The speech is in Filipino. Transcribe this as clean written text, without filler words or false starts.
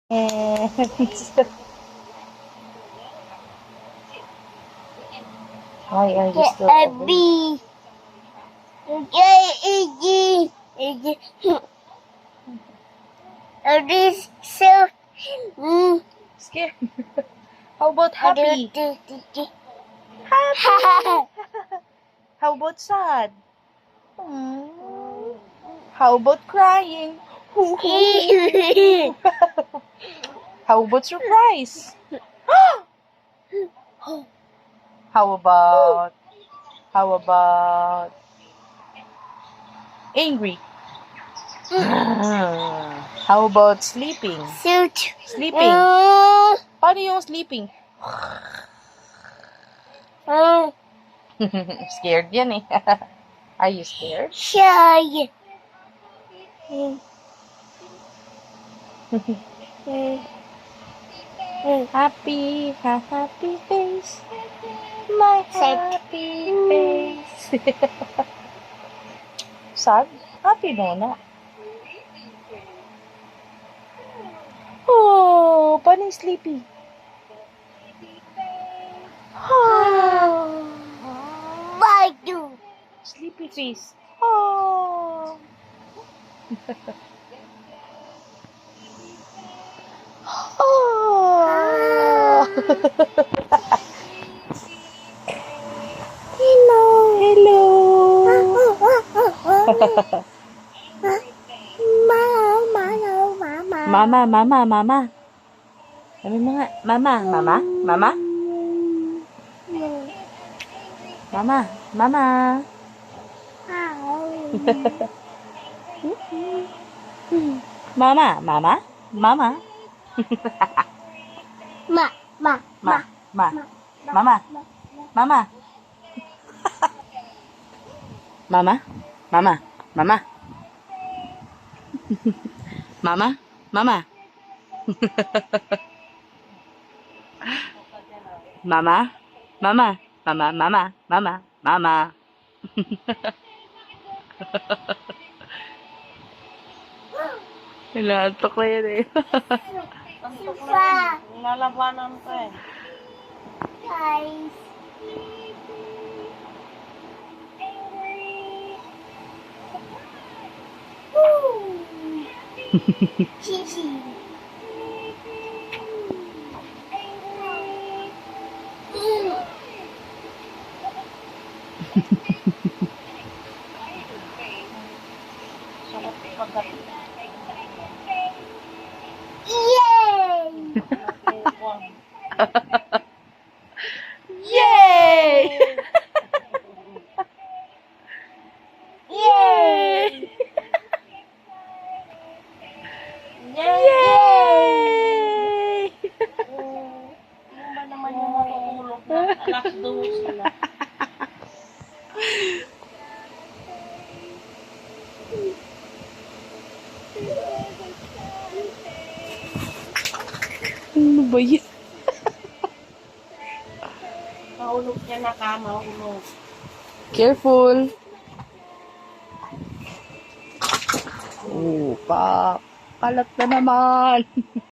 And why are you still awake? This so Scared. How about happy? How about sad? How about crying? How about surprise? How about angry? How about sleeping? Sleeping. Paano yung sleeping? Scared yan eh. Are you scared? Shy. Happy face. My happy face. Sad? Happy muna. Oh, paano yung sleepy? Oh, Badu. sleepy face. Oh. Oh. Hello. Hello. Mama. Sabi mo nga, mama. Mama. Mama. Inaantok na yan eh. Lalabanan ko eh. Guys. Chichi. Yay! Yay! Yay! Yay! Yung ba naman yung matutulog na alas 2 sila? Ano ba yan? Mahulog niya na ka, mahulog. Careful. Oh, kalat na naman.